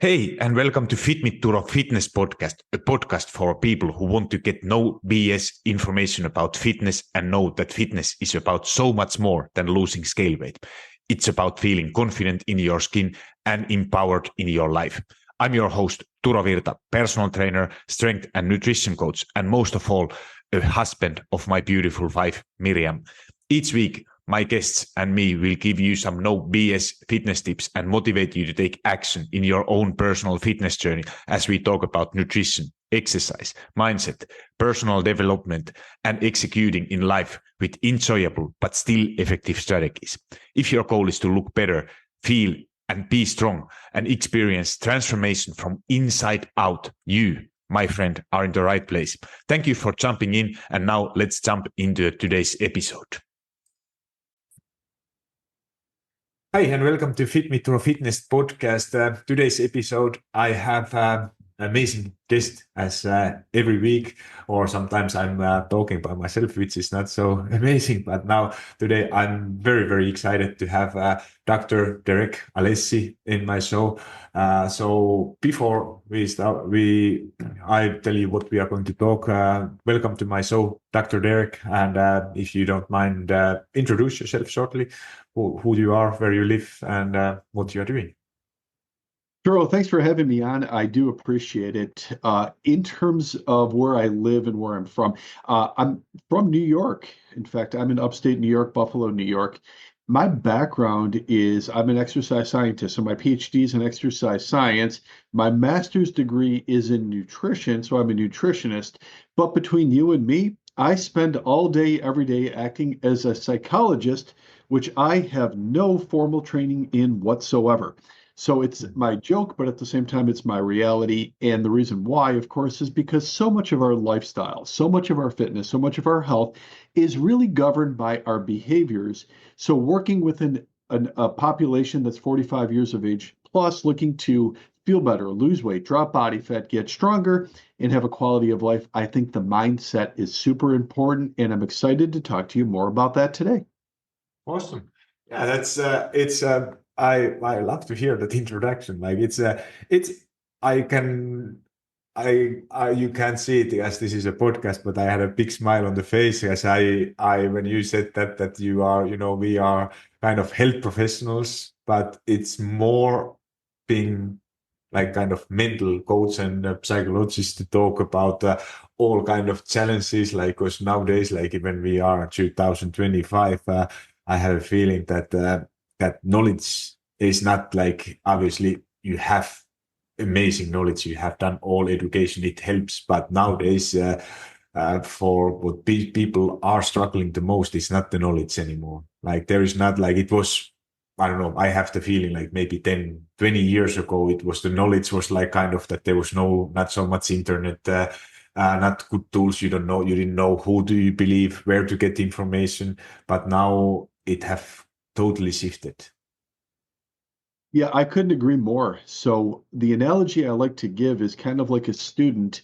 Hey, and welcome to Fit Me Turo Fitness Podcast, a podcast for people who want to get no BS information about fitness and know that fitness is about so much more than losing scale weight. It's about feeling confident in your skin and empowered in your life. I'm your host, Turo Virta, personal trainer, strength and nutrition coach, and most of all, a husband of my beautiful wife, Miriam. Each week, my guests and me will give you some no BS fitness tips and motivate you to take action in your own personal fitness journey as we talk about nutrition, exercise, mindset, personal development, and executing in life with enjoyable but still effective strategies. If your goal is to look better, feel and be strong and experience transformation from inside out, you, my friend, are in the right place. Thank you for jumping in, and now let's jump into today's episode. Hi, and welcome to Fit Me Through Fitness podcast. Today's episode, I have an amazing guest as every week, or sometimes I'm talking by myself, which is not so amazing. But now, today, I'm very, very excited to have Dr. Derek Alessi in my show. So before we start, I tell you what we are going to talk. Welcome to my show, Dr. Derek. And if you don't mind, introduce yourself shortly. Who you are, where you live, and what you are doing. Sure. Well, thanks for having me on. I do appreciate it. In terms of where I live and where I'm from New York. In fact, I'm in upstate New York, Buffalo, New York. My background is I'm an exercise scientist, so my PhD is in exercise science. My master's degree is in nutrition, so I'm a nutritionist. But between you and me, I spend all day, every day acting as a psychologist, which I have no formal training in whatsoever. So it's my joke, but at the same time, it's my reality. And the reason why, of course, is because so much of our lifestyle, so much of our fitness, so much of our health is really governed by our behaviors. So working within a population that's 45 years of age plus, looking to feel better, lose weight, drop body fat, get stronger, and have a quality of life, I think the mindset is super important. And I'm excited to talk to you more about that today. Awesome. Yeah, that's I love to hear that introduction. Like I can you can't see it as this is a podcast, but I had a big smile on the face as I when you said that you are, we are kind of health professionals, but it's more being like kind of mental coach and psychologist to talk about all kind of challenges, like because nowadays, like when we are 2025, I have a feeling that that knowledge is not like, obviously you have amazing knowledge, you have done all education, it helps, but nowadays for what people are struggling the most is not the knowledge anymore. Like there is not like it was, I don't know, I have the feeling like maybe 10, 20 years ago, it was the knowledge was like kind of that there was not so much internet, not good tools. You didn't know who do you believe, where to get information, but now it have totally shifted. Yeah, I couldn't agree more. So the analogy I like to give is kind of like a student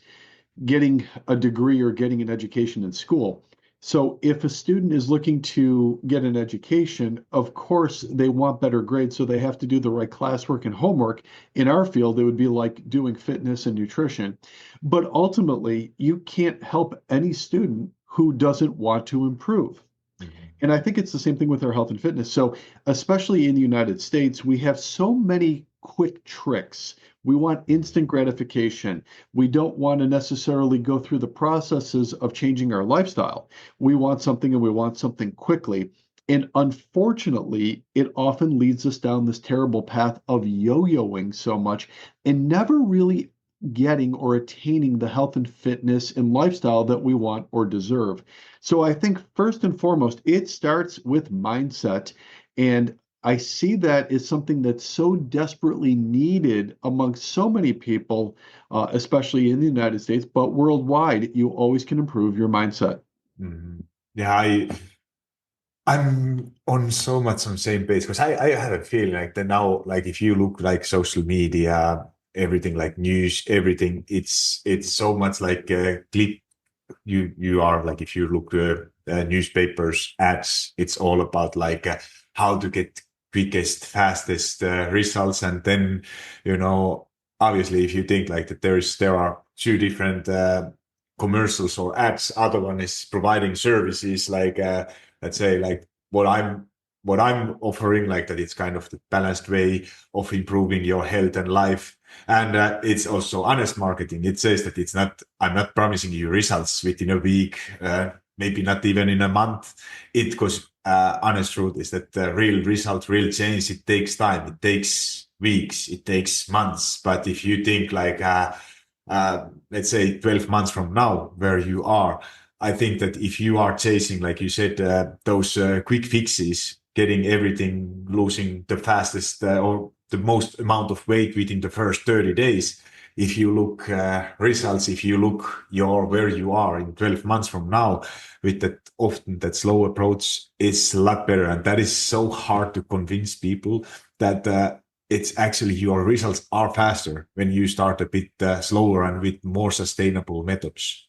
getting a degree or getting an education in school. So if a student is looking to get an education, of course they want better grades, so they have to do the right classwork and homework. In our field, it would be like doing fitness and nutrition. But ultimately, you can't help any student who doesn't want to improve. And I think it's the same thing with our health and fitness. So, especially in the United States, we have so many quick tricks. We want instant gratification. We don't want to necessarily go through the processes of changing our lifestyle. We want something and we want something quickly. And unfortunately, it often leads us down this terrible path of yo-yoing so much and never really getting or attaining the health and fitness and lifestyle that we want or deserve. So I think first and foremost, it starts with mindset. And I see that as something that's so desperately needed among so many people, especially in the United States, but worldwide, you always can improve your mindset. Mm-hmm. Yeah, I'm on so much on the same page because I have a feeling like that now, like if you look like social media, everything like news, everything, it's so much like clip. You are like if you look newspapers ads, it's all about like how to get quickest, fastest results, and then obviously, if you think like that, there are two different commercials or ads. Other one is providing services like let's say like what I'm offering, like that it's kind of the balanced way of improving your health and life. And it's also honest marketing. It says that I'm not promising you results within a week, maybe not even in a month. It goes, honest truth is that the real result, real change, it takes time. It takes weeks, it takes months. But if you think like, let's say 12 months from now, where you are, I think that if you are chasing, like you said, those quick fixes, getting everything, losing the fastest or the most amount of weight within the first 30 days, if you look results, if you look where you are in 12 months from now, with that slow approach is a lot better. And that is so hard to convince people that it's actually your results are faster when you start a bit slower and with more sustainable methods.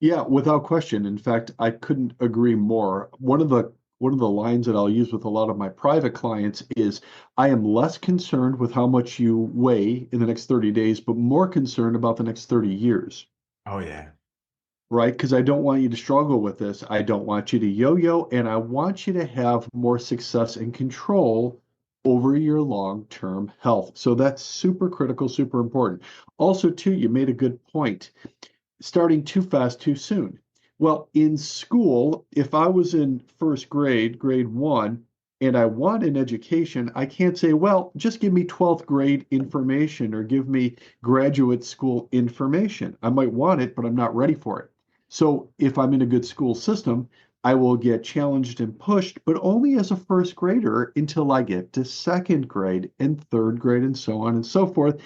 Yeah, without question. In fact, I couldn't agree more. One of the lines that I'll use with a lot of my private clients is I am less concerned with how much you weigh in the next 30 days, but more concerned about the next 30 years, Oh yeah. right? Because I don't want you to struggle with this. I don't want you to yo-yo, and I want you to have more success and control over your long-term health. So that's super critical, super important. Also, too, you made a good point starting too fast too soon. Well, in school, if I was in first grade, grade one, and I want an education, I can't say, well, just give me 12th grade information or give me graduate school information. I might want it, but I'm not ready for it. So if I'm in a good school system, I will get challenged and pushed, but only as a first grader until I get to second grade and third grade and so on and so forth.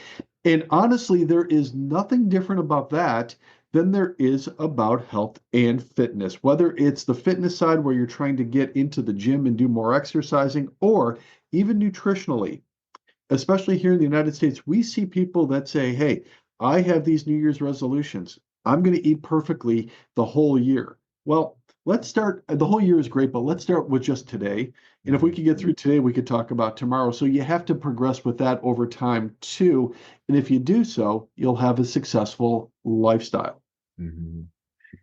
And honestly, there is nothing different about that than there is about health and fitness. Whether it's the fitness side where you're trying to get into the gym and do more exercising, or even nutritionally, especially here in the United States, we see people that say, hey, I have these New Year's resolutions. I'm going to eat perfectly the whole year. Well, let's start. The whole year is great, but let's start with just today. And if we Mhm. could get through today, we could talk about tomorrow. So you have to progress with that over time too. And if you do so, you'll have a successful lifestyle. Mhm.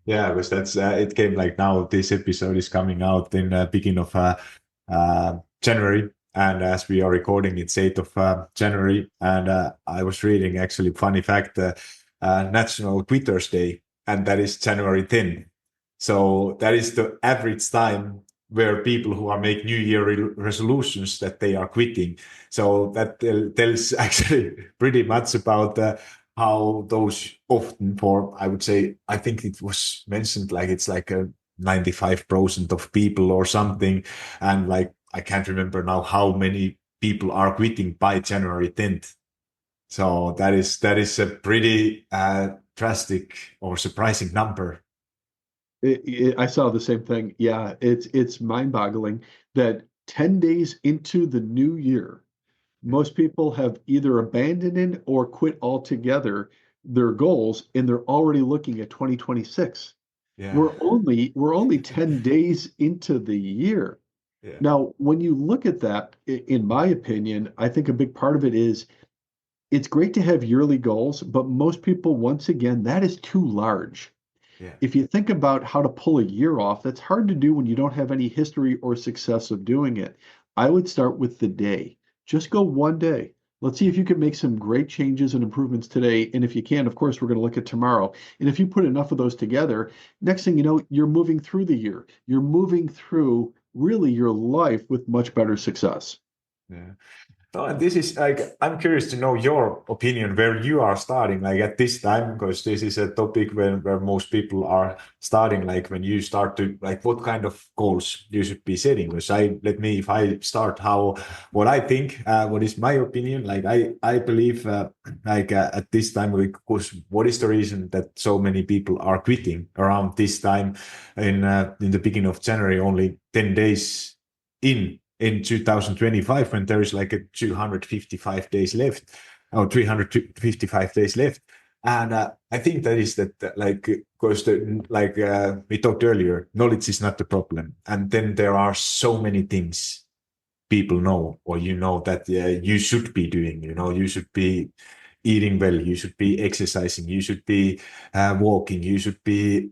Yeah, because that's it came like now this episode is coming out in beginning of January, and as we are recording, it's 8th of January, and I was reading actually funny fact, National Quitters Day, and that is January 10th. So that is the average time where people who are make New Year resolutions that they are quitting. So that tells actually pretty much about how those often for, I would say, I think it was mentioned like it's like a 95% of people or something. And like, I can't remember now how many people are quitting by January 10th. So that is a pretty drastic or surprising number. I saw the same thing. Yeah, it's mind-boggling that 10 days into the new year, most people have either abandoned it or quit altogether their goals, and they're already looking at 2026. Yeah. We're only 10 days into the year. Yeah. Now, when you look at that, in my opinion, I think a big part of it is it's great to have yearly goals, but most people, once again, that is too large. Yeah. If you think about how to pull a year off, that's hard to do when you don't have any history or success of doing it. I would start with the day. Just go one day. Let's see if you can make some great changes and improvements today. And if you can, of course, we're going to look at tomorrow. And if you put enough of those together, next thing you know, you're moving through the year. You're moving through really your life with much better success. Yeah. Oh, and this is like, I'm curious to know your opinion where you are starting, like at this time, because this is a topic where most people are starting, like when you start to, like, what kind of goals you should be setting. Because if I start what I think, what is my opinion, like I believe, at this time, because what is the reason that so many people are quitting around this time in the beginning of January, only 10 days in 2025 when there is like a 255 days left or 355 days left. And I think that is that like, because we talked earlier, knowledge is not the problem. And then there are so many things people know, or you know that you should be doing. You should be eating well, you should be exercising, you should be walking, you should be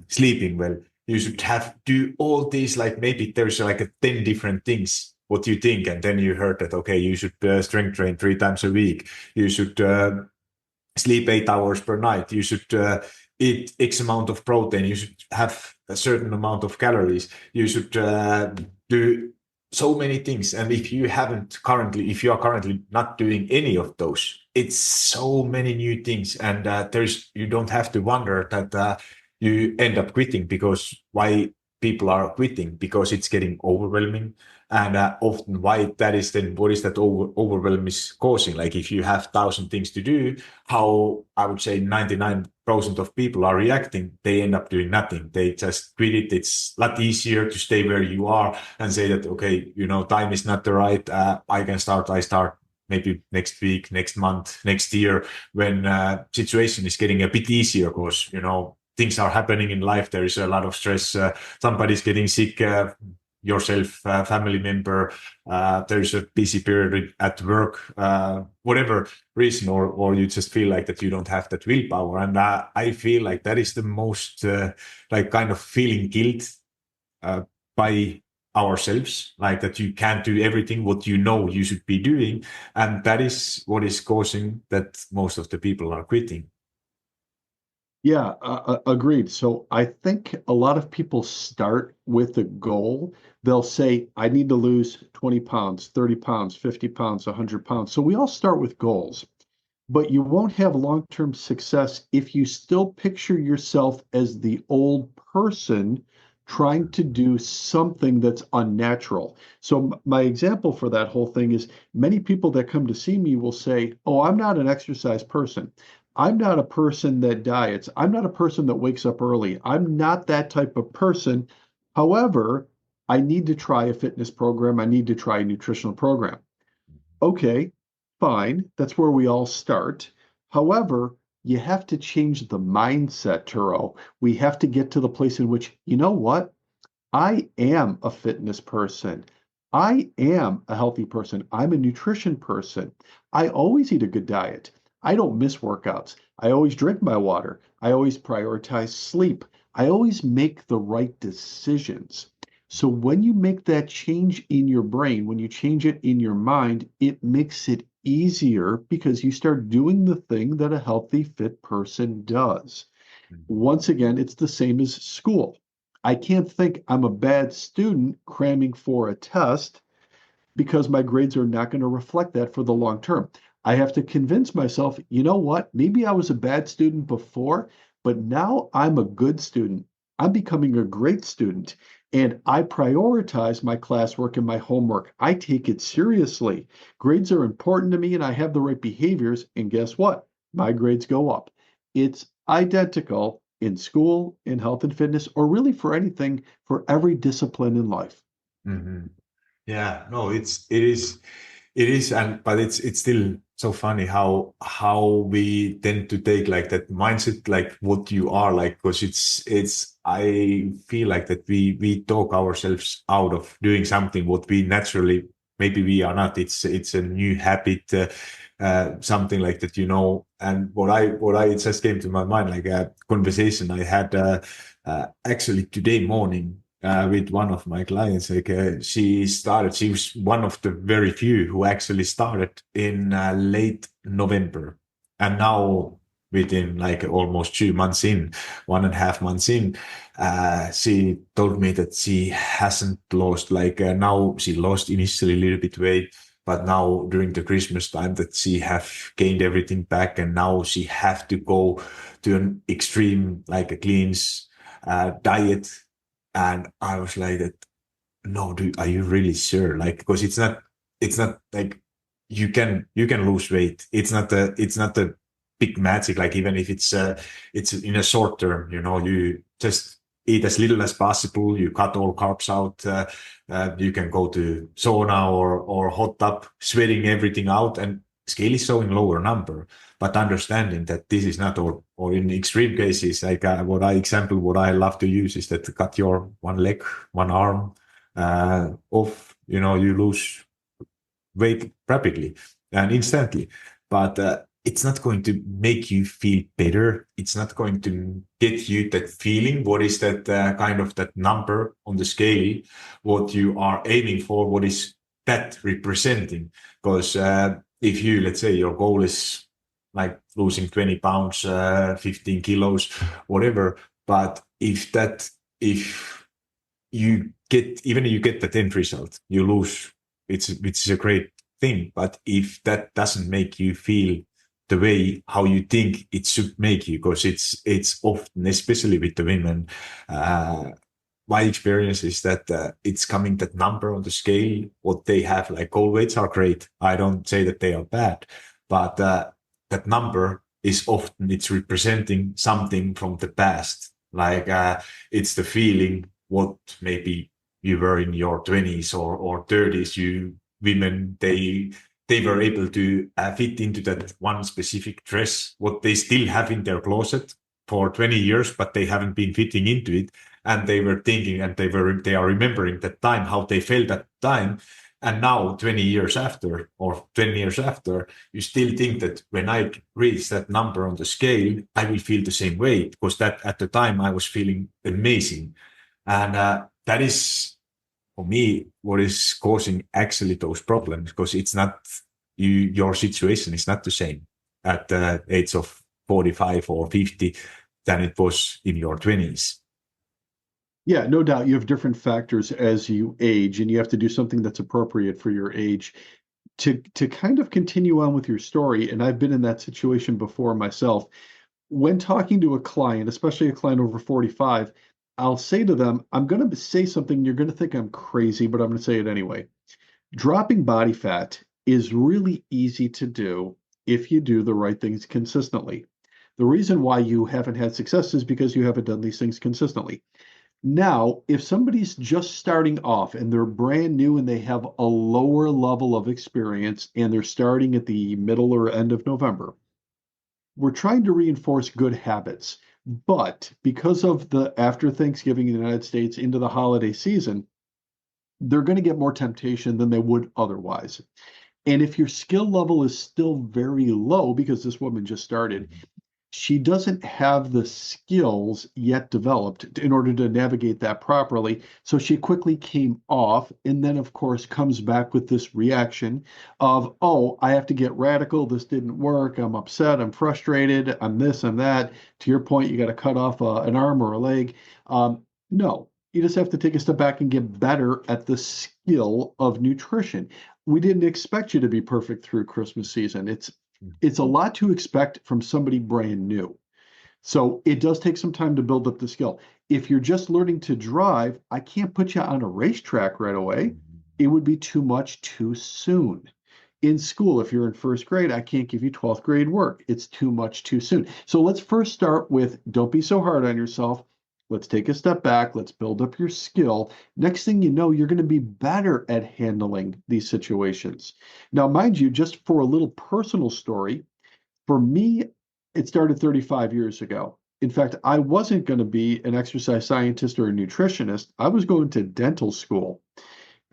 sleeping well, you should have do all these, like maybe there's like a 10 different things what you think, and then you heard that okay, you should strength train 3 times a week, you should sleep 8 hours per night, you should eat X amount of protein, you should have a certain amount of calories, you should do so many things. And if you are currently not doing any of those, it's so many new things. And you don't have to wonder that you end up quitting, because why people are quitting, because it's getting overwhelming. And often why that is, then what is that overwhelm is causing? Like if you have 1,000 things to do, how I would say 99% of people are reacting, they end up doing nothing. They just quit it. It's a lot easier to stay where you are and say that, okay, time is not the right, I start maybe next week, next month, next year, when situation is getting a bit easier, because, things are happening in life. There is a lot of stress. Somebody's getting sick, yourself, family member, there's a busy period at work, whatever reason, or you just feel like that you don't have that willpower. And I feel like that is the most like kind of feeling guilt by ourselves, like that you can't do everything what you should be doing. And that is what is causing that most of the people are quitting. Yeah, agreed. So I think a lot of people start with a goal. They'll say, I need to lose 20 pounds, 30 pounds, 50 pounds, 100 pounds. So we all start with goals, but you won't have long-term success if you still picture yourself as the old person trying to do something that's unnatural. So my example for that whole thing is many people that come to see me will say, oh, I'm not an exercise person. I'm not a person that diets. I'm not a person that wakes up early. I'm not that type of person. However, I need to try a fitness program. I need to try a nutritional program. Okay, fine. That's where we all start. However, you have to change the mindset, Turo. We have to get to the place in which, you know what? I am a fitness person. I am a healthy person. I'm a nutrition person. I always eat a good diet. I don't miss workouts. I always drink my water. I always prioritize sleep. I always make the right decisions. So when you make that change in your brain, when you change it in your mind, it makes it easier because you start doing the thing that a healthy, fit person does. Once again, it's the same as school. I can't think I'm a bad student cramming for a test because my grades are not going to reflect that for the long term. I have to convince myself, you know what? Maybe I was a bad student before, but now I'm a good student. I'm becoming a great student, and I prioritize my classwork and my homework. I take it seriously. Grades are important to me, and I have the right behaviors. And guess what? My grades go up. It's identical in school, in health and fitness, or really for anything, for every discipline in life. Mhm. Yeah, no, it is, and but it's still so funny how we tend to take like that mindset, like what you are like, because it's I feel like that we talk ourselves out of doing something what we naturally maybe we are not. It's a new habit, something like that, And what I it just came to my mind, like a conversation I had actually today morning with one of my clients. Like she was one of the very few who actually started in late November, and now within like almost 2 months in, 1.5 months in, she told me that she hasn't lost, like now she lost initially a little bit weight, but now during the Christmas time that she have gained everything back, and now she have to go to an extreme like a cleanse diet. And I was like that, no, dude, are you really sure? Like, because it's not like you can lose weight. It's not a big magic. Like even if it's in a short term, you just eat as little as possible. You cut all carbs out. You can go to sauna or hot tub, sweating everything out, and scale is showing lower number. But understanding that this is not, or in extreme cases, like what I love to use is that cut your one leg, one arm off, you lose weight rapidly and instantly. But it's not going to make you feel better. It's not going to get you that feeling. What is that kind of that number on the scale? What you are aiming for? What is that representing? Because if you, let's say, your goal is like losing 20 pounds, 15 kilos, whatever. But if you get, even if you get that end result, you lose, it's a great thing. But if that doesn't make you feel the way how you think it should make you, because it's often, especially with the women, uh, my experience is that it's coming that number on the scale, what they have, like goal weights are great. I don't say that they are bad, but that number is often, it's representing something from the past. Like it's the feeling what maybe you were in your 20s or 30s. You women, they were able to fit into that one specific dress, what they still have in their closet for 20 years, but they haven't been fitting into it. And they were thinking, and they are remembering that time, how they felt at the time. And now 20 years after, or 10 years after, you still think that when I reach that number on the scale, I will feel the same way, because that at the time I was feeling amazing. And that is, for me, what is causing actually those problems, because it's not your situation is not the same at the age of 45 or 50 than it was in your 20s. Yeah, no doubt. You have different factors as you age, and you have to do something that's appropriate for your age. To kind of continue on with your story, and I've been in that situation before myself. When talking to a client, especially a client over 45, I'll say to them, I'm going to say something, you're going to think I'm crazy, but I'm going to say it anyway. Dropping body fat is really easy to do if you do the right things consistently. The reason why you haven't had success is because you haven't done these things consistently. Now, if somebody's just starting off and they're brand new and they have a lower level of experience and they're starting at the middle or end of November, we're trying to reinforce good habits. But because of the after Thanksgiving in the United States into the holiday season, they're going to get more temptation than they would otherwise. And if your skill level is still very low, because this woman just started, she doesn't have the skills yet developed in order to navigate that properly. So she quickly came off, and then, of course, comes back with this reaction of, oh, I have to get radical. This didn't work. I'm upset. I'm frustrated. I'm this, I'm that. To your point, you got to cut off an arm or a leg. No, you just have to take a step back and get better at the skill of nutrition. We didn't expect you to be perfect through Christmas season. It's a lot to expect from somebody brand new. So it does take some time to build up the skill. If you're just learning to drive, I can't put you on a racetrack right away. It would be too much too soon. In school, if you're in first grade, I can't give you 12th grade work. It's too much too soon. So let's first start with don't be so hard on yourself. Let's take a step back. Let's build up your skill. Next thing you know, you're going to be better at handling these situations. Now, mind you, just for a little personal story, for me, it started 35 years ago. In fact, I wasn't going to be an exercise scientist or a nutritionist. I was going to dental school.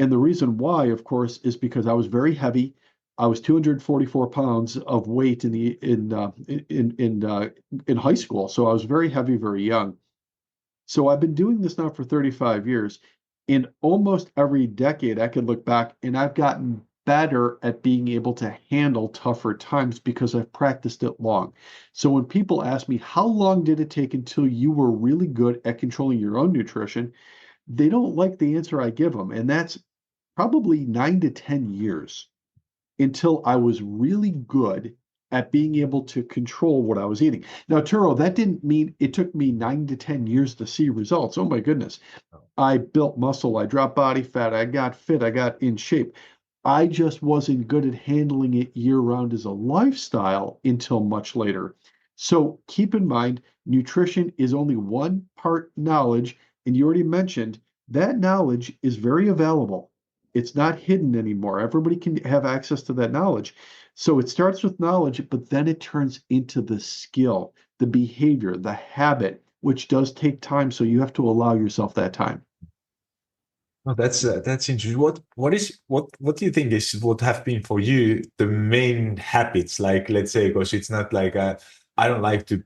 And the reason why, of course, is because I was very heavy. I was 244 pounds of weight in high school. So I was very heavy, very young. So I've been doing this now for 35 years. In almost every decade, I could look back and I've gotten better at being able to handle tougher times because I've practiced it long. So when people ask me, how long did it take until you were really good at controlling your own nutrition? They don't like the answer I give them. And that's probably 9 to 10 years until I was really good at being able to control what I was eating. Now, Turo, that didn't mean it took me 9 to 10 years to see results. Oh my goodness. I built muscle, I dropped body fat, I got fit, I got in shape. I just wasn't good at handling it year round as a lifestyle until much later. So keep in mind, nutrition is only one part knowledge. And you already mentioned that knowledge is very available. It's not hidden anymore. Everybody can have access to that knowledge. So it starts with knowledge, but then it turns into the skill, the behavior, the habit, which does take time. So you have to allow yourself that time. Oh, that's interesting. What do you think is what have been for you the main habits? Like, let's say, because it's not like I don't like to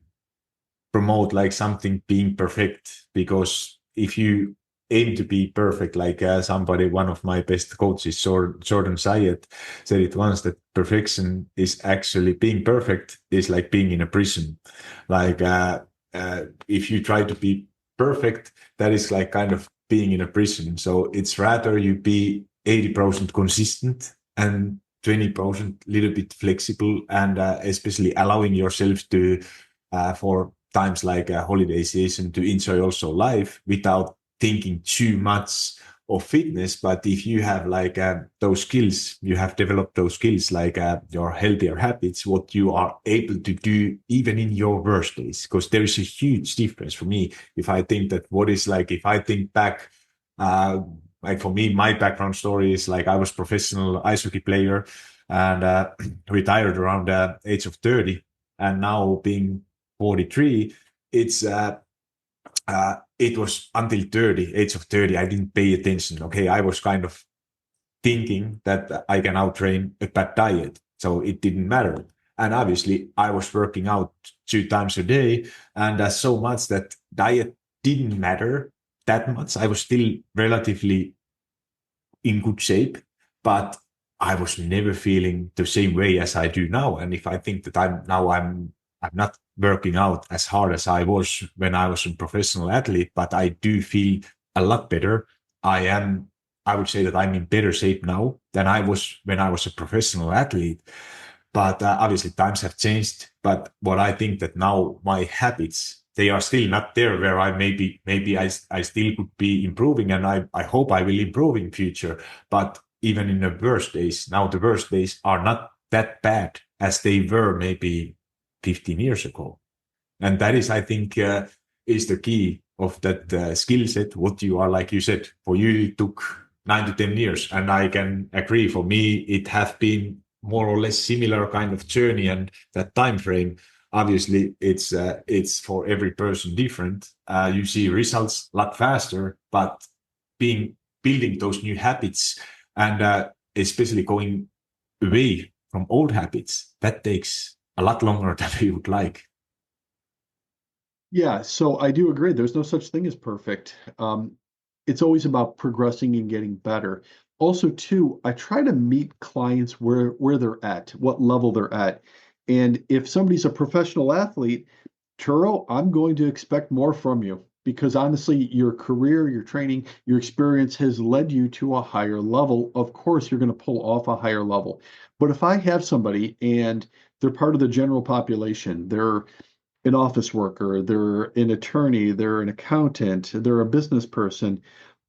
promote like something being perfect, because if you aim to be perfect, like one of my best coaches, Jordan Zayed, said it once, that perfection is actually being perfect is like being in a prison. Like if you try to be perfect, that is like kind of being in a prison. So it's rather you be 80% consistent and 20% little bit flexible, and especially allowing yourself to for times like a holiday season to enjoy also life without thinking too much of fitness. But if you have like those skills, you have developed those skills, like your healthier habits, what you are able to do even in your worst days, because there is a huge difference for me. If I think that what is like, if I think back, uh, like for me, my background story is like I was professional ice hockey player and retired around the age of 30, and now being 43, it's it was until 30, age of 30, I didn't pay attention. Okay, I was kind of thinking that I can outtrain a bad diet, so it didn't matter. And obviously, I was working out 2 times a day, and so much that diet didn't matter that much. I was still relatively in good shape, but I was never feeling the same way as I do now. And if I think that I'm not working out as hard as I was when I was a professional athlete, but I do feel a lot better. I am, I would say that I'm in better shape now than I was when I was a professional athlete. But obviously times have changed. But what I think that now my habits, they are still not there where I maybe I still could be improving, and I hope I will improve in future. But even in the worst days, now the worst days are not that bad as they were maybe 15 years ago. And that is, I think, is the key of that skill set. What you are, like you said, for you, it took 9 to 10 years. And I can agree, for me, it has been more or less similar kind of journey and that time frame. Obviously, it's for every person different. You see results a lot faster, but being building those new habits and especially going away from old habits, that takes a lot longer than we would like. Yeah, so I do agree. There's no such thing as perfect. It's always about progressing and getting better. Also, too, I try to meet clients where they're at, what level they're at. And if somebody's a professional athlete, Turo, I'm going to expect more from you because honestly, your career, your training, your experience has led you to a higher level. Of course, you're going to pull off a higher level. But if I have somebody and they're part of the general population, they're an office worker, they're an attorney, they're an accountant, they're a business person.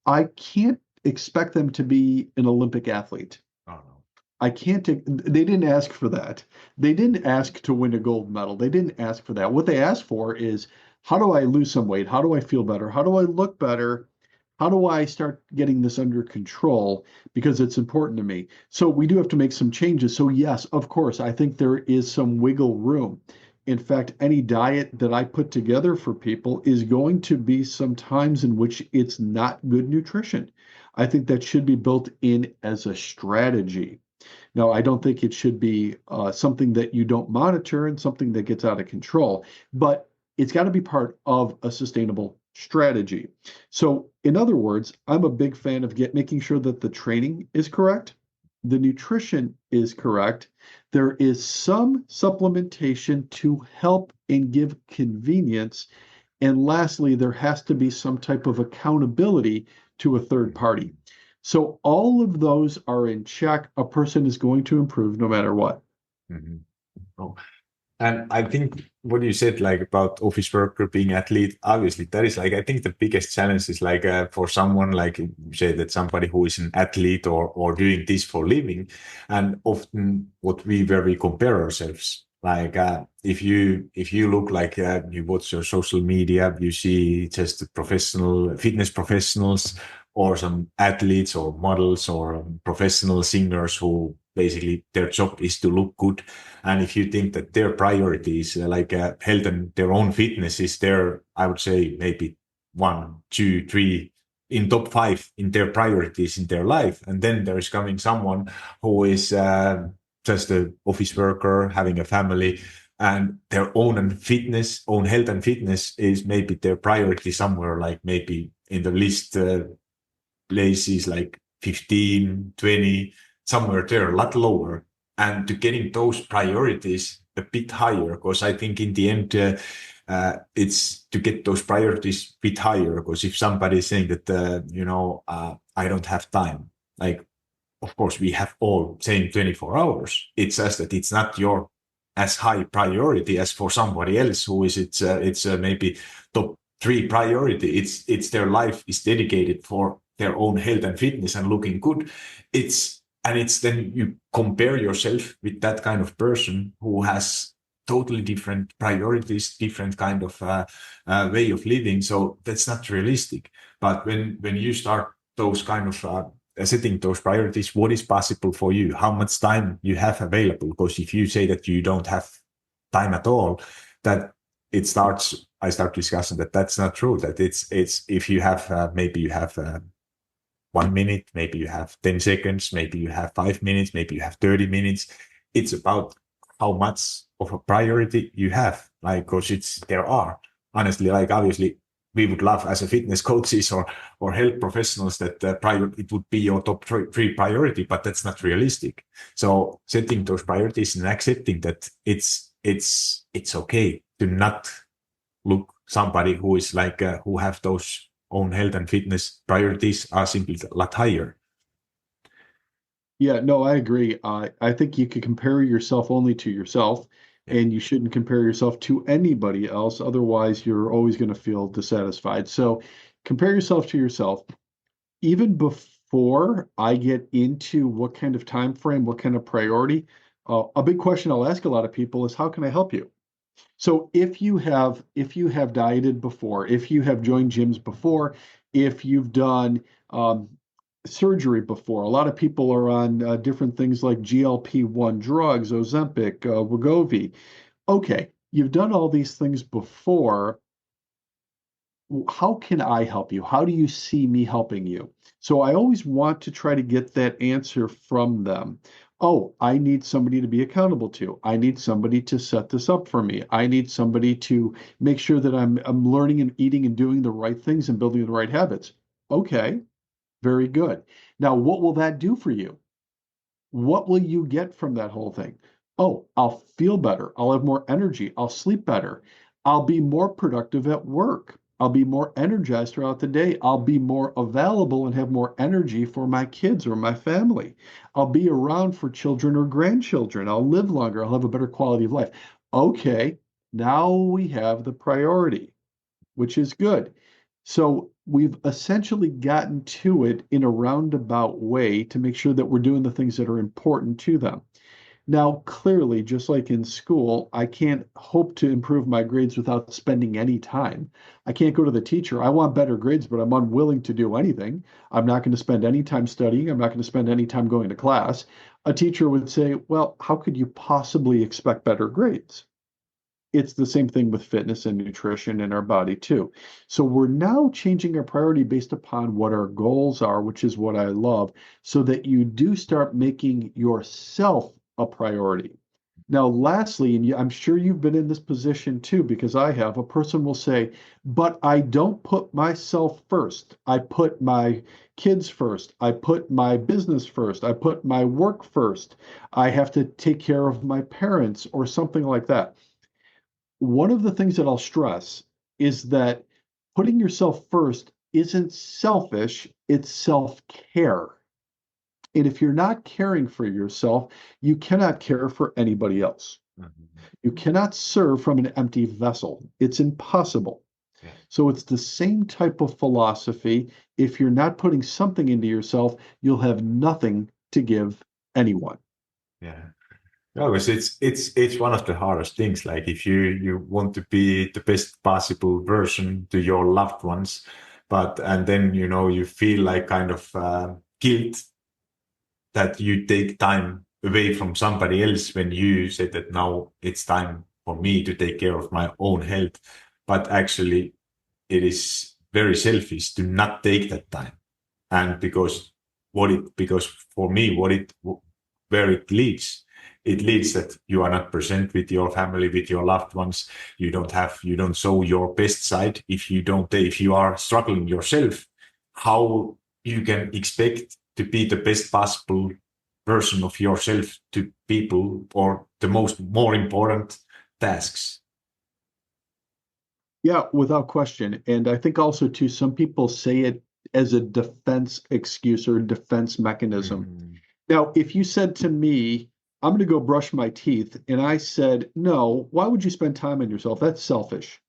I can't expect them to be an Olympic athlete. Oh, no. I can't take, they didn't ask for that. They didn't ask to win a gold medal. They didn't ask for that. What they asked for is how do I lose some weight? How do I feel better? How do I look better? How do I start getting this under control? Because it's important to me. So we do have to make some changes. So, yes, of course, I think there is some wiggle room. In fact, any diet that I put together for people is going to be some times in which it's not good nutrition. I think that should be built in as a strategy. Now, I don't think it should be something that you don't monitor and something that gets out of control, but it's got to be part of a sustainable strategy. So, in other words, I'm a big fan of making sure that the training is correct, the nutrition is correct, there is some supplementation to help and give convenience, and lastly, there has to be some type of accountability to a third party. So all of those are in check. A person is going to improve no matter what. Mhm. Oh, and I think what you said, like about office worker being athlete, obviously that is like, I think the biggest challenge is like for someone like you say that somebody who is an athlete or doing this for living, and often what we where we compare ourselves. Like if you look like you watch your social media, you see just professional fitness professionals or some athletes or models or professional singers who basically their job is to look good. And if you think that their priorities, like health and their own fitness, is there, I would say maybe one, two, three. in top five in their priorities in their life. And then there is coming someone who is just an office worker, having a family, and their own health and fitness is maybe their priority somewhere, like maybe in the list places like 15, 20, somewhere there, a lot lower. And to getting those priorities a bit higher, because I think in the end, it's to get those priorities a bit higher. Because if somebody is saying that, I don't have time, like, of course, we have all same 24 hours. It's just that it's not your as high priority as for somebody else who is it's maybe top three priority. It's their life is dedicated for their own health and fitness and looking good. It's then you compare yourself with that kind of person who has totally different priorities, different kind of way of living. So that's not realistic. But when you start those kind of setting those priorities, what is possible for you, how much time you have available? Because if you say that you don't have time at all, that I start discussing that that's not true. That it's if you have maybe you have 1 minute, maybe you have 10 seconds, maybe you have 5 minutes, maybe you have 30 minutes. It's about how much of a priority you have. Like, because there are honestly, like, obviously we would love as a fitness coaches or health professionals that it would be your top three priority, but that's not realistic. So setting those priorities and accepting that it's okay to not look somebody who is like who have those own health and fitness priorities are simply a lot higher. Yeah, no, I agree. I think you could compare yourself only to yourself, Yeah. and you shouldn't compare yourself to anybody else. Otherwise, you're always going to feel dissatisfied. So compare yourself to yourself. Even before I get into what kind of time frame, what kind of priority, a big question I'll ask a lot of people is, how can I help you? So if you have dieted before, if you have joined gyms before, if you've done um, surgery before, a lot of people are on different things like GLP-1 drugs, Ozempic, Wegovy. Okay, you've done all these things before. How can I help you? How do you see me helping you? So I always want to try to get that answer from them. Oh, I need somebody to be accountable to. I need somebody to set this up for me. I need somebody to make sure that I'm learning and eating and doing the right things and building the right habits. Okay, very good. Now, what will that do for you? What will you get from that whole thing? Oh, I'll feel better. I'll have more energy. I'll sleep better. I'll be more productive at work. I'll be more energized throughout the day. I'll be more available and have more energy for my kids or my family. I'll be around for children or grandchildren. I'll live longer. I'll have a better quality of life. Okay, now we have the priority, which is good. So we've essentially gotten to it in a roundabout way to make sure that we're doing the things that are important to them. Now, clearly, just like in school, I can't hope to improve my grades without spending any time. I can't go to the teacher. I want better grades, but I'm unwilling to do anything. I'm not going to spend any time studying. I'm not going to spend any time going to class. A teacher would say, well, how could you possibly expect better grades? It's the same thing with fitness and nutrition in our body too. So we're now changing our priority based upon what our goals are, which is what I love, so that you do start making yourself a priority. Now, lastly, and I'm sure you've been in this position too, because I have, a person will say, but I don't put myself first. I put my kids first. I put my business first. I put my work first. I have to take care of my parents or something like that. One of the things that I'll stress is that putting yourself first isn't selfish, it's self-care. And if you're not caring for yourself, you cannot care for anybody else. Mhm. You cannot serve from an empty vessel. It's impossible. Yeah. So it's the same type of philosophy. If you're not putting something into yourself, you'll have nothing to give anyone. Yeah. No, it's one of the hardest things. Like if you want to be the best possible version to your loved ones, but and then you feel like kind of guilt that you take time away from somebody else when you say that now it's time for me to take care of my own health. But actually, it is very selfish to not take that time. And because for me, where it leads that you are not present with your family, with your loved ones. You don't show your best side. If you are struggling yourself, how you can expect to be the best possible version of yourself to people or the more important tasks. Yeah, without question. And I think also too, some people say it as a defense excuse or defense mechanism. Now, if you said to me, I'm going to go brush my teeth, and I said, no, why would you spend time on yourself? That's selfish.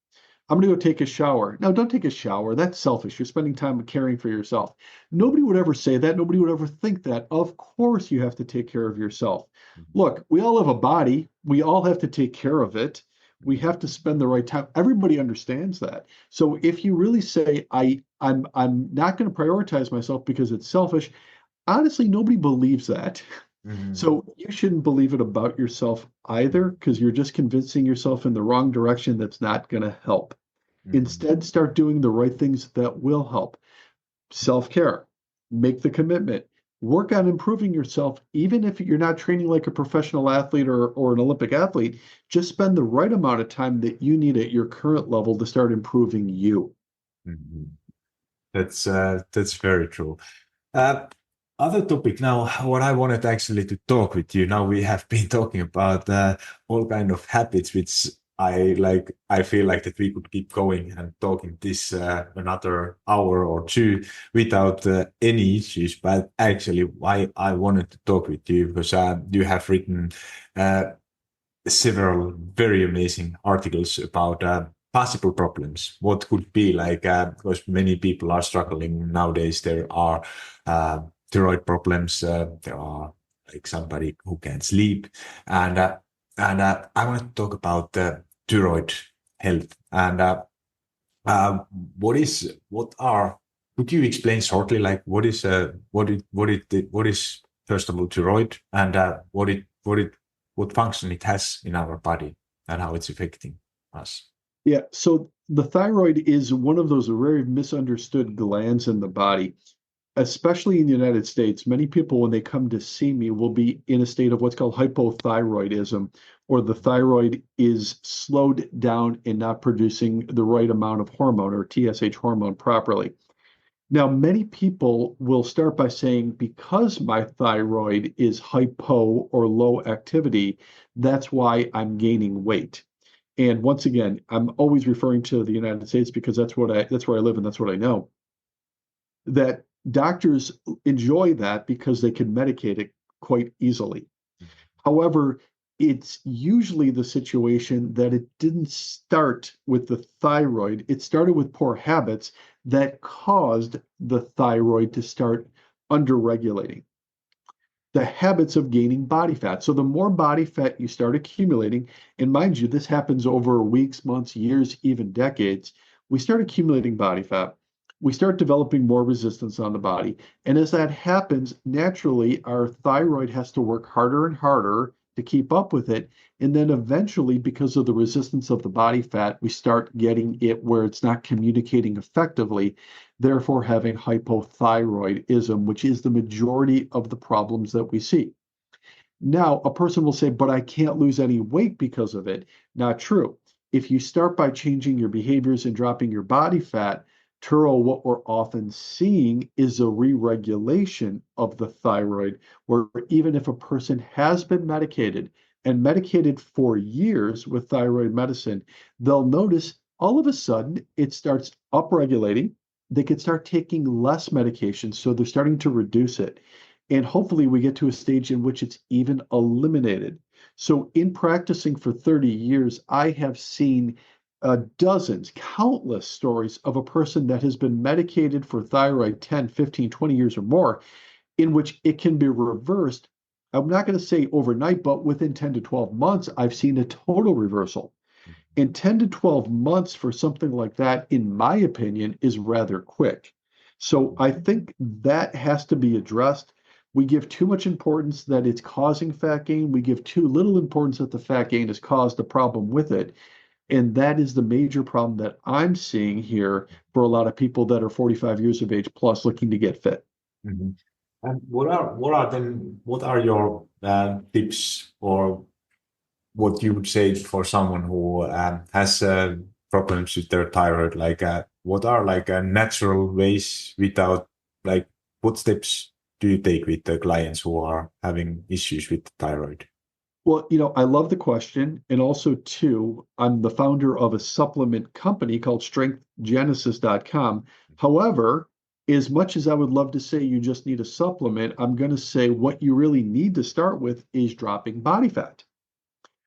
I'm going to go take a shower. No, don't take a shower. That's selfish. You're spending time caring for yourself. Nobody would ever say that. Nobody would ever think that. Of course, you have to take care of yourself. Look, we all have a body. We all have to take care of it. We have to spend the right time. Everybody understands that. So if you really say, I'm not going to prioritize myself because it's selfish, honestly, nobody believes that. So you shouldn't believe it about yourself either, because you're just convincing yourself in the wrong direction that's not going to help. Instead, start doing the right things that will help. Self-care, make the commitment, work on improving yourself, even if you're not training like a professional athlete or an Olympic athlete. Just spend the right amount of time that you need at your current level to start improving you. That's very true. Other topic now, what I wanted actually to talk with you. Now we have been talking about all kind of habits, which I like. I feel like that we could keep going and talking this another hour or two without any issues. But actually, why I wanted to talk with you because you have written several very amazing articles about possible problems. What could be like, because many people are struggling nowadays. There are thyroid problems. There are like somebody who can't sleep. And I want to talk about thyroid health. And could you explain shortly, like what is first of all thyroid and what function it has in our body and how it's affecting us? Yeah, so the thyroid is one of those very misunderstood glands in the body, especially in the United States. Many people, when they come to see me, will be in a state of what's called hypothyroidism, or the thyroid is slowed down in not producing the right amount of hormone or TSH hormone properly. Now, many people will start by saying, because my thyroid is hypo or low activity, that's why I'm gaining weight. And once again, I'm always referring to the United States because that's where I live and that's what I know. That doctors enjoy that because they can medicate it quite easily. However, it's usually the situation that it didn't start with the thyroid. It started with poor habits that caused the thyroid to start underregulating. The habits of gaining body fat. So the more body fat you start accumulating, and mind you, this happens over weeks, months, years, even decades, we start accumulating body fat. We start developing more resistance on the body. And as that happens, naturally, our thyroid has to work harder and harder to keep up with it. And then eventually, because of the resistance of the body fat, we start getting it where it's not communicating effectively, therefore having hypothyroidism, which is the majority of the problems that we see. Now, a person will say, but I can't lose any weight because of it. Not true. If you start by changing your behaviors and dropping your body fat, Turo, what we're often seeing is a re-regulation of the thyroid, where even if a person has been medicated and medicated for years with thyroid medicine, they'll notice all of a sudden it starts upregulating. They can start taking less medication, so they're starting to reduce it. And hopefully we get to a stage in which it's even eliminated. So in practicing for 30 years, I have seen dozens, countless stories of a person that has been medicated for thyroid 10, 15, 20 years or more, in which it can be reversed. I'm not going to say overnight, but within 10 to 12 months, I've seen a total reversal. And 10 to 12 months for something like that, in my opinion, is rather quick. So I think that has to be addressed. We give too much importance that it's causing fat gain. We give too little importance that the fat gain has caused a problem with it. And that is the major problem that I'm seeing here for a lot of people that are 45 years of age plus looking to get fit. Mhm. And what are your tips, or what you would say for someone who has problems with their thyroid? Like, what are like natural ways without, like, what steps do you take with the clients who are having issues with the thyroid? Well, I love the question. And also, too, I'm the founder of a supplement company called strengthgenesis.com. However, as much as I would love to say you just need a supplement, I'm going to say what you really need to start with is dropping body fat.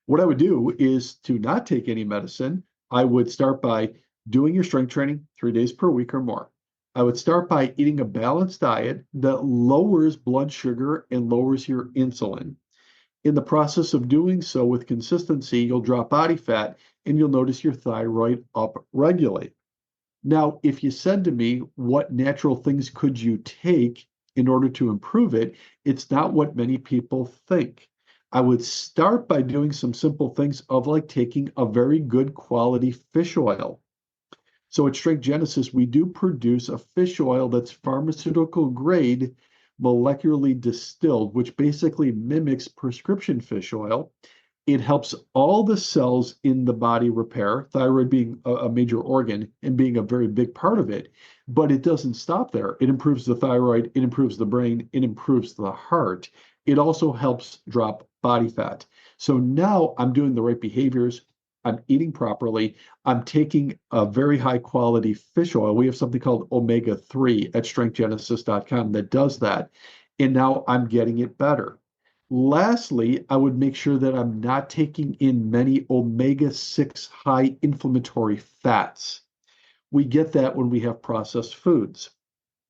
What I would do is to not take any medicine. I would start by doing your strength training 3 days per week or more. I would start by eating a balanced diet that lowers blood sugar and lowers your insulin. In the process of doing so with consistency, you'll drop body fat and you'll notice your thyroid up-regulate. Now, if you said to me, what natural things could you take in order to improve it? It's not what many people think. I would start by doing some simple things of like taking a very good quality fish oil. So at Strength Genesis, we do produce a fish oil that's pharmaceutical grade, molecularly distilled, which basically mimics prescription fish oil. It helps all the cells in the body repair, thyroid being a major organ and being a very big part of it, but it doesn't stop there. It improves the thyroid, it improves the brain, it improves the heart. It also helps drop body fat. So now I'm doing the right behaviors. I'm eating properly. I'm taking a very high quality fish oil. We have something called omega-3 at strengthgenesis.com that does that. And now I'm getting it better. Lastly, I would make sure that I'm not taking in many omega-6 high inflammatory fats. We get that when we have processed foods.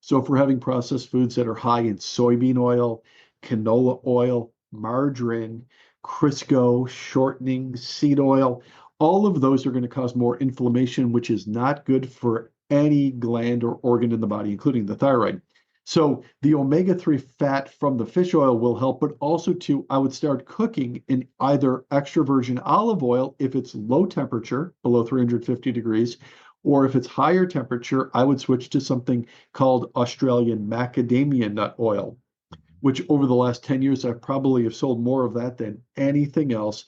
So if we're having processed foods that are high in soybean oil, canola oil, margarine, Crisco, shortening, seed oil, all of those are going to cause more inflammation, which is not good for any gland or organ in the body, including the thyroid. So the omega-3 fat from the fish oil will help, but also too, I would start cooking in either extra virgin olive oil if it's low temperature, below 350 degrees, or if it's higher temperature, I would switch to something called Australian macadamia nut oil, which over the last 10 years, I probably have sold more of that than anything else.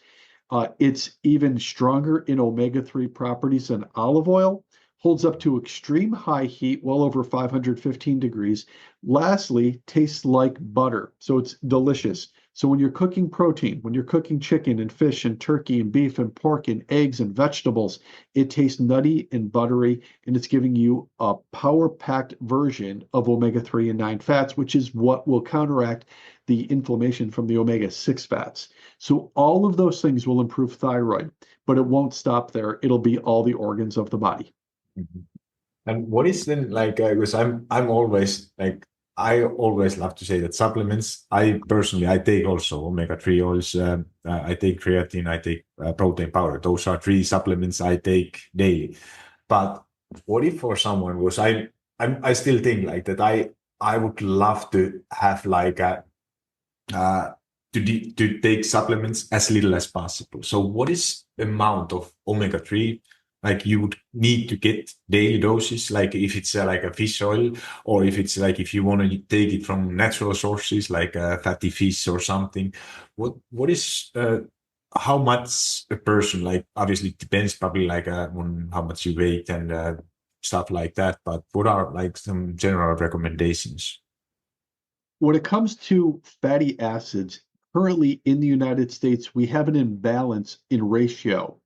It's even stronger in omega-3 properties than olive oil, holds up to extreme high heat, well over 515 degrees. Lastly, tastes like butter, so it's delicious. So when you're cooking protein, when you're cooking chicken and fish and turkey and beef and pork and eggs and vegetables, it tastes nutty and buttery, and it's giving you a power-packed version of omega-3 and 9 fats, which is what will counteract the inflammation from the omega-6 fats. So all of those things will improve thyroid, but it won't stop there. It'll be all the organs of the body. Mhm. And what is then, like, because I'm always like, I always love to say that supplements, I personally, I take also omega-3 oils, I take creatine, I take protein powder. Those are three supplements I take daily. But what if for someone was, I still think like that, I would love to have like a uh, to take supplements as little as possible. So what is the amount of omega-3 like you would need to get daily doses? Like if it's like a fish oil, or if it's like if you want to take it from natural sources like fatty fish or something. What is how much a person, like, obviously it depends probably like on how much you weigh and stuff like that. But what are like some general recommendations? When it comes to fatty acids, currently in the United States, we have an imbalance in ratio.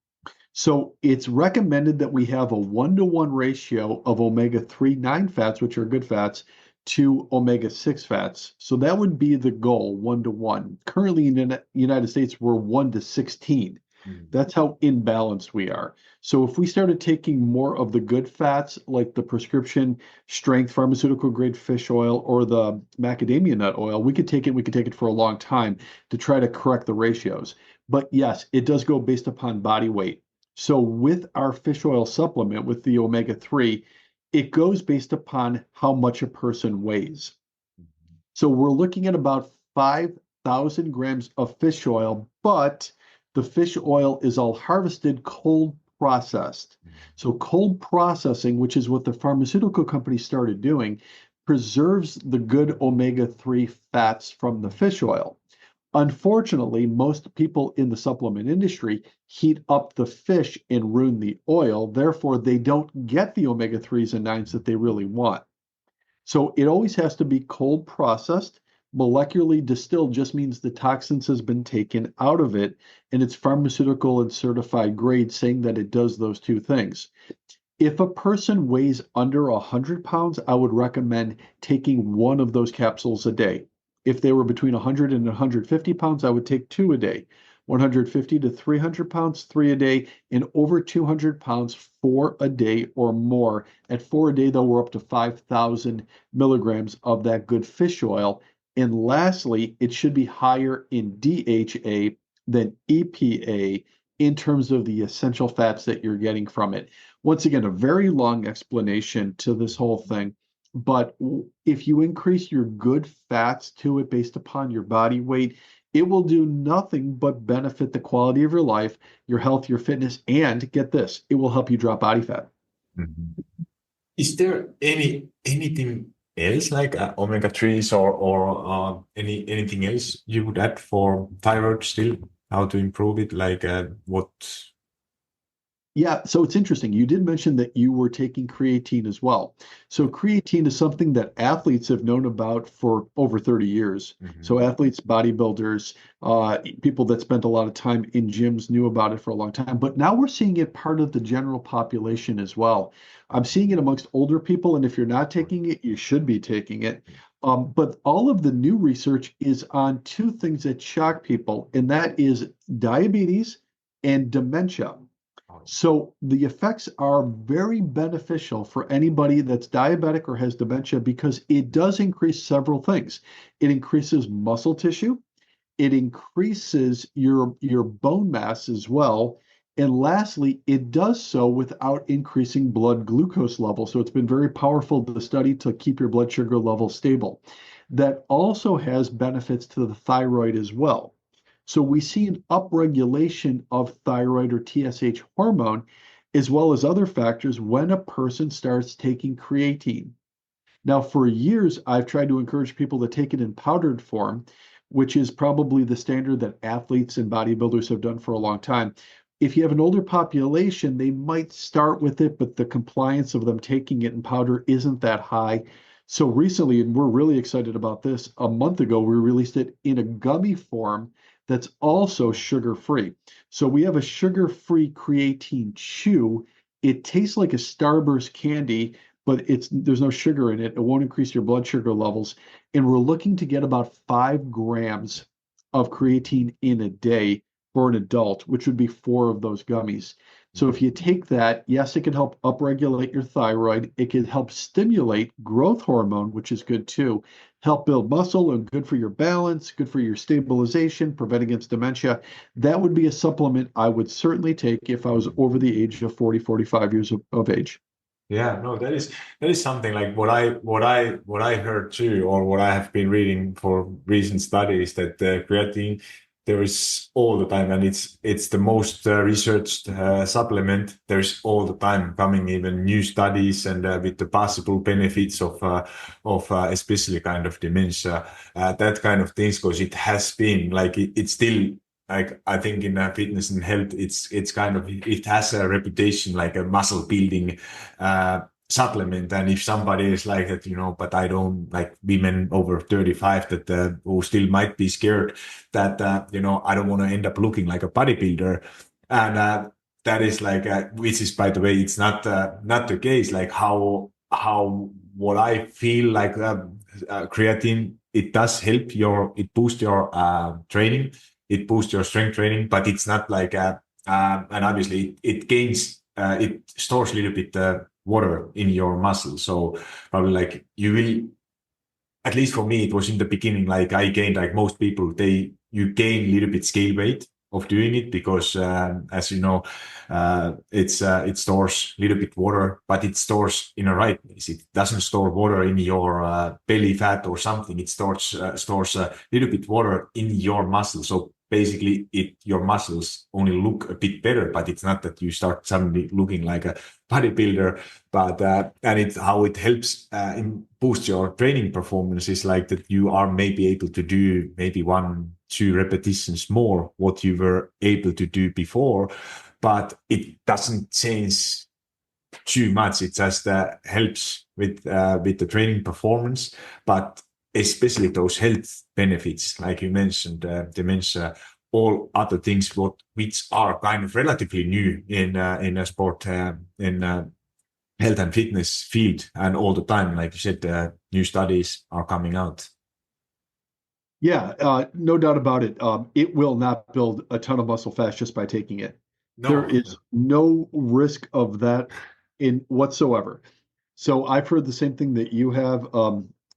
So it's recommended that we have a 1-to-1 ratio of omega-3 9 fats, which are good fats, to omega-6 fats. So that would be the goal, 1-to-1. Currently in the United States, we're 1-to-16. Mm. That's how imbalanced we are. So if we started taking more of the good fats, like the prescription strength pharmaceutical grade fish oil or the macadamia nut oil, we could take it for a long time to try to correct the ratios. But yes, it does go based upon body weight. So with our fish oil supplement with the omega-3, it goes based upon how much a person weighs. So we're looking at about 5,000 grams of fish oil, but the fish oil is all harvested cold processed. So cold processing, which is what the pharmaceutical companies started doing, preserves the good omega-3 fats from the fish oil. Unfortunately, most people in the supplement industry heat up the fish and ruin the oil. Therefore, they don't get the omega-3s and 9s that they really want. So it always has to be cold processed. Molecularly distilled just means the toxins has been taken out of it, and it's pharmaceutical and certified grade, saying that it does those two things. If a person weighs under 100 pounds, I would recommend taking one of those capsules a day. If they were between 100 and 150 pounds, I would take two a day. 150 to 300 pounds, three a day, and over 200 pounds, four a day or more. At four a day, though, we're up to 5,000 milligrams of that good fish oil. And lastly, it should be higher in DHA than EPA in terms of the essential fats that you're getting from it. Once again, a very long explanation to this whole thing. But if you increase your good fats to it based upon your body weight, it will do nothing but benefit the quality of your life, your health, your fitness, and get this, it will help you drop body fat. Mhm. Is there anything else like omega-3s or anything else you would add for thyroid still? How to improve it? Like what? Yeah, so it's interesting. You did mention that you were taking creatine as well. So creatine is something that athletes have known about for over 30 years. So athletes, bodybuilders, people that spent a lot of time in gyms knew about it for a long time. But now we're seeing it part of the general population as well. I'm seeing it amongst older people, and if you're not taking it, you should be taking it. But all of the new research is on two things that shock people, and that is diabetes and dementia. So the effects are very beneficial for anybody that's diabetic or has dementia because it does increase several things. It increases muscle tissue, it increases your bone mass as well, and lastly, it does so without increasing blood glucose level. So it's been very powerful to study to keep your blood sugar level stable. That also has benefits to the thyroid as well. So we see an upregulation of thyroid or TSH hormone, as well as other factors when a person starts taking creatine. Now, for years, I've tried to encourage people to take it in powdered form, which is probably the standard that athletes and bodybuilders have done for a long time. If you have an older population, they might start with it, but the compliance of them taking it in powder isn't that high. So recently, and we're really excited about this, a month ago, we released it in a gummy form that's also sugar-free. So we have a sugar-free creatine chew. It tastes like a Starburst candy, but there's no sugar in it. It won't increase your blood sugar levels. And we're looking to get about 5 grams of creatine in a day for an adult, which would be 4 of those gummies. So if you take that, yes, it can help upregulate your thyroid. It can help stimulate growth hormone, which is good too. Help build muscle and good for your balance, good for your stabilization, prevent against dementia. That would be a supplement I would certainly take if I was over the age of 40, 45 years of age. Yeah, no, that is something like what I heard too, or what I have been reading for recent studies that creatine there is all the time, and it's the most researched supplement. There's all the time coming even new studies and with the possible benefits of especially kind of dementia, that kind of things, because it has been like it's still. Like I think in fitness and health, it's kind of it has a reputation like a muscle building supplement. And if somebody is like that, but I don't like women over 35 that who still might be scared that I don't want to end up looking like a bodybuilder, and that is like which is, by the way, it's not the case. Like how what I feel like creatine, it does help it boosts your training, it boosts your strength training, but it's not like and obviously it gains it stores a little bit water in your muscle. So probably like you will, at least for me, it was in the beginning, like I gained, like most people, you gain a little bit scale weight of doing it because as you know, it stores a little bit water, but it stores in a right place. It doesn't store water in your belly fat or something. It stores a little bit water in your muscle. So basically your muscles only look a bit better, but it's not that you start suddenly looking like a bodybuilder. But and it's how it helps boost your training performance is like that you are maybe able to do maybe 1-2 repetitions more what you were able to do before, but it doesn't change too much. It just helps with the training performance, but especially those health benefits, like you mentioned, dementia, all other things which are kind of relatively new in a sport in health and fitness field, and all the time, like you said, new studies are coming out. Yeah, no doubt about it. It will not build a ton of muscle fast just by taking it. There No. is no risk of that in whatsoever. So I've heard the same thing that you have.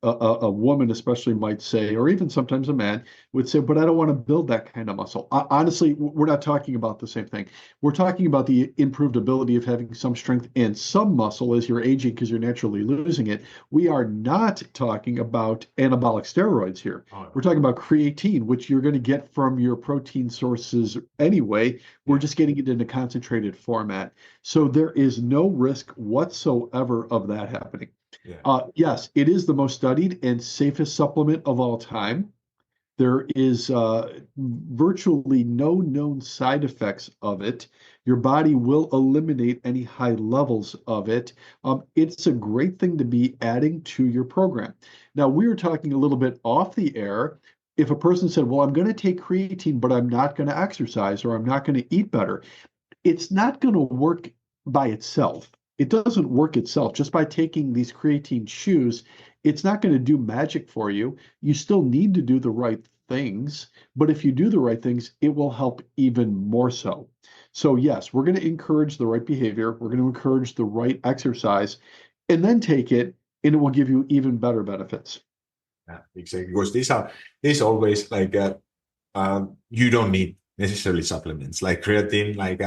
A woman especially might say, or even sometimes a man would say, but I don't want to build that kind of muscle. Honestly, we're not talking about the same thing. We're talking about the improved ability of having some strength and some muscle as you're aging because you're naturally losing it. We are not talking about anabolic steroids here. Oh, We're talking about creatine, which you're going to get from your protein sources anyway. We're just getting it in a concentrated format. So there is no risk whatsoever of that happening. yeah. Yes, it is the most studied and safest supplement of all time. There is virtually no known side effects of it. Your body will eliminate any high levels of it. It's a great thing to be adding to your program. Now, we were talking a little bit off the air. If a person said, well, I'm going to take creatine, but I'm not going to exercise or I'm not going to eat better, it's not going to work by itself. It doesn't work itself just by taking these creatine chews. It's not going to do magic for you. You still need to do the right things, but if you do the right things, it will help even more so. So yes, we're going to encourage the right behavior. We're going to encourage the right exercise, and then take it, and it will give you even better benefits. Yeah, exactly. Because these always like you don't need necessarily supplements like creatine. Like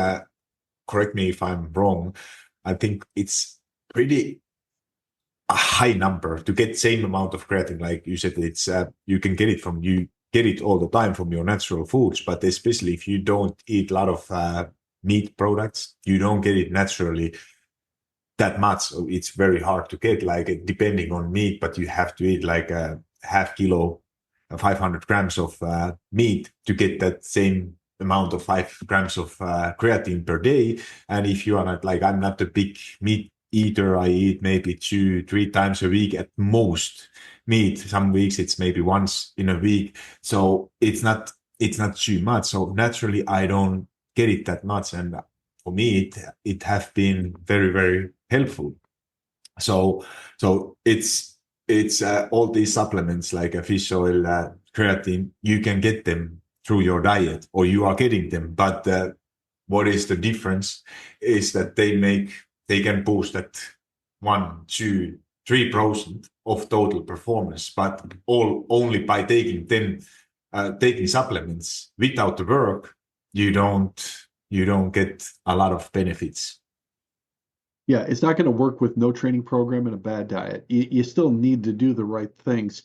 correct me if I'm wrong. I think it's pretty a high number to get same amount of creatine. Like you said, it's you can get it all the time from your natural foods, but especially if you don't eat a lot of meat products, you don't get it naturally that much. So it's very hard to get, like depending on meat, but you have to eat like a half kilo, 500 grams of meat to get that same amount of 5 grams of creatine per day. And if you are not like, I'm not a big meat eater, I eat maybe 2-3 times a week at most meat. Some weeks it's maybe once in a week. So it's not too much. So naturally I don't get it that much. And for me, it have been very, very helpful. So it's all these supplements like a fish oil, creatine. You can get them through your diet, or you are getting them. But what is the difference? Is that they can boost that 1, 2, 3% of total performance, but all only by taking supplements without the work. You don't get a lot of benefits. Yeah, it's not going to work with no training program and a bad diet. You still need to do the right things.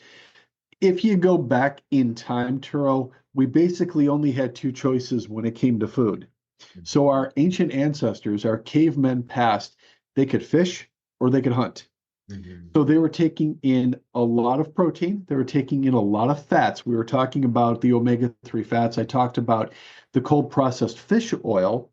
If you go back in time, Turo, we basically only had two choices when it came to food. So our ancient ancestors, our cavemen past, they could fish or they could hunt. Mhm. So they were taking in a lot of protein. They were taking in a lot of fats. We were talking about the omega-3 fats. I talked about the cold processed fish oil.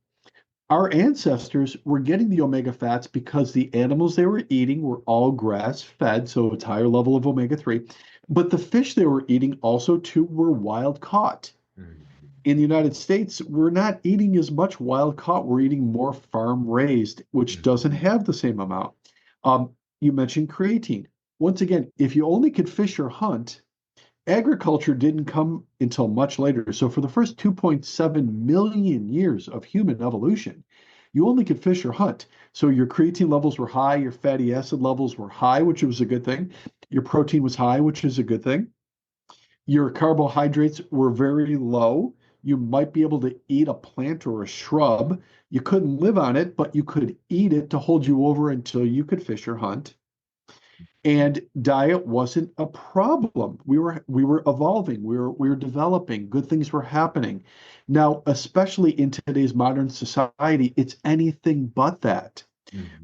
Our ancestors were getting the omega fats because the animals they were eating were all grass fed, so it's higher level of omega-3. But the fish they were eating also too were wild caught. Mhm. In the United States, we're not eating as much wild caught. We're eating more farm raised, which doesn't Mhm. have the same amount. Um, you mentioned creatine. Once again, if you only could fish or hunt, agriculture didn't come until much later. So for the first 2.7 million years of human evolution, you only could fish or hunt. So your creatine levels were high, your fatty acid levels were high, which was a good thing. Your protein was high, which is a good thing. Your carbohydrates were very low. You might be able to eat a plant or a shrub. You couldn't live on it, but you could eat it to hold you over until you could fish or hunt. And diet wasn't a problem. We were evolving. We were developing. Good things were happening. Now, especially in today's modern society, it's anything but that.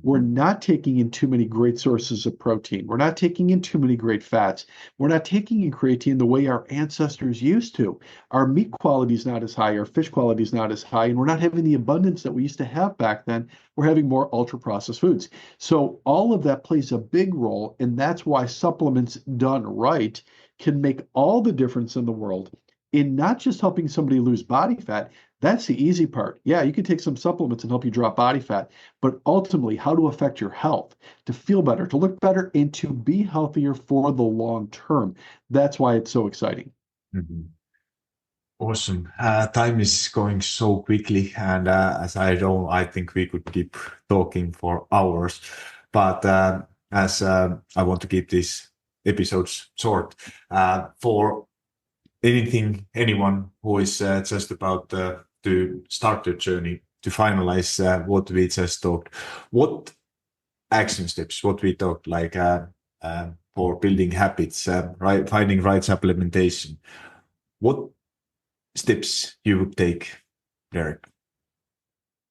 We're not taking in too many great sources of protein. We're not taking in too many great fats. We're not taking in creatine the way our ancestors used to. Our meat quality is not as high. Our fish quality is not as high. And we're not having the abundance that we used to have back then. We're having more ultra processed foods. So all of that plays a big role. And that's why supplements done right can make all the difference in the world in not just helping somebody lose body fat. That's the easy part. Yeah, you can take some supplements and help you drop body fat, but ultimately, how to affect your health, to feel better, to look better, and to be healthier for the long term. That's why it's so exciting. Awesome. Time is going so quickly, and as I think we could keep talking for hours. But as I want to keep these episodes short, for anyone who is just about to start their journey to finalize what we just talked, what action steps, what we talked, like for building habits, right, finding right supplementation, what steps you would take, Derek?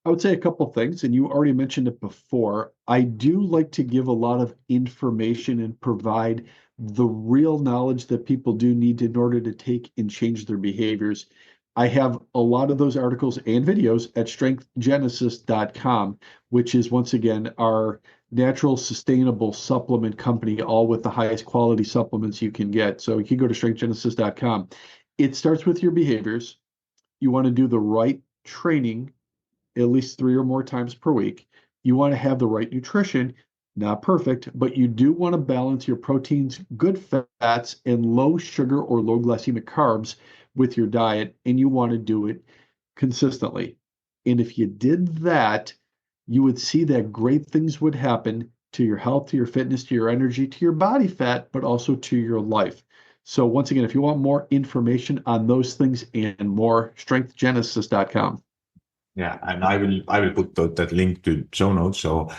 I would say a couple things, and you already mentioned it before. I do like to give a lot of information and provide the real knowledge that people do need in order to take and change their behaviors. I have a lot of those articles and videos at strengthgenesis.com, which is once again our natural sustainable supplement company, all with the highest quality supplements you can get. So you can go to strengthgenesis.com. It starts with your behaviors. You want to do the right training at least 3 or more times per week. You want to have the right nutrition, not perfect, but you do want to balance your proteins, good fats, and low sugar or low glycemic carbs with your diet, and you want to do it consistently. And if you did that, you would see that great things would happen to your health, to your fitness, to your energy, to your body fat, but also to your life. So once again, if you want more information on those things and more, strengthgenesis.com. Yeah, and I will put that link to show notes, so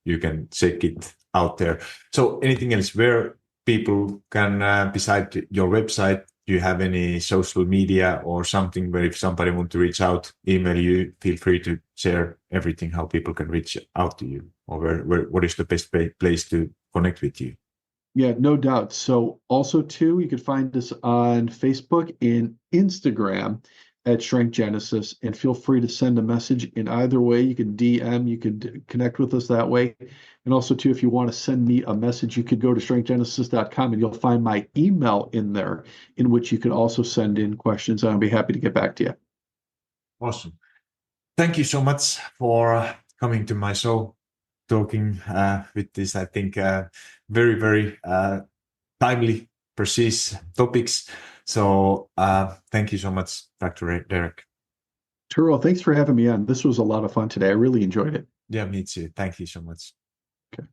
you can check it out there. So anything else where people can, beside your website, do you have any social media or something where if somebody wants to reach out, email you, feel free to share everything, how people can reach out to you, or what is the best place to connect with you? Yeah, no doubt. So also too, you can find us on Facebook and Instagram at Strength Genesis, and feel free to send a message in either way. You can DM, you could connect with us that way. And also too, if you want to send me a message, you could go to strengthgenesis.com and you'll find my email in there, in which you can also send in questions. I'll be happy to get back to you. Awesome. Thank you so much for coming to my show, talking with this, I think, very, very timely, precise topics. So thank you so much, Dr. Derek. Turo, thanks for having me on. This was a lot of fun today. I really enjoyed it. Yeah, me too. Thank you so much. Okay.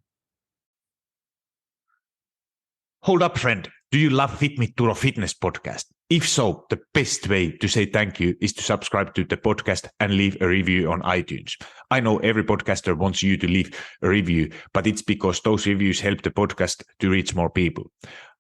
Hold up, friend. Do you love Fit Me Turo Fitness podcast? If so, the best way to say thank you is to subscribe to the podcast and leave a review on iTunes. I know every podcaster wants you to leave a review, but it's because those reviews help the podcast to reach more people.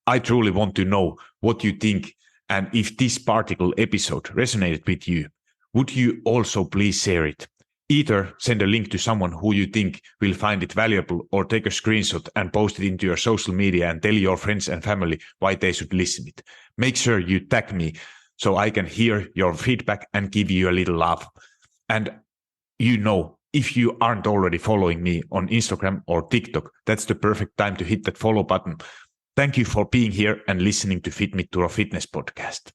I truly want to know what you think, and if this particular episode resonated with you, would you also please share it? Either send a link to someone who you think will find it valuable, or take a screenshot and post it into your social media and tell your friends and family why they should listen it. Make sure you tag me so I can hear your feedback and give you a little love. And if you aren't already following me on Instagram or TikTok, that's the perfect time to hit that follow button. Thank you for being here and listening to Fit Me Turo Fitness podcast.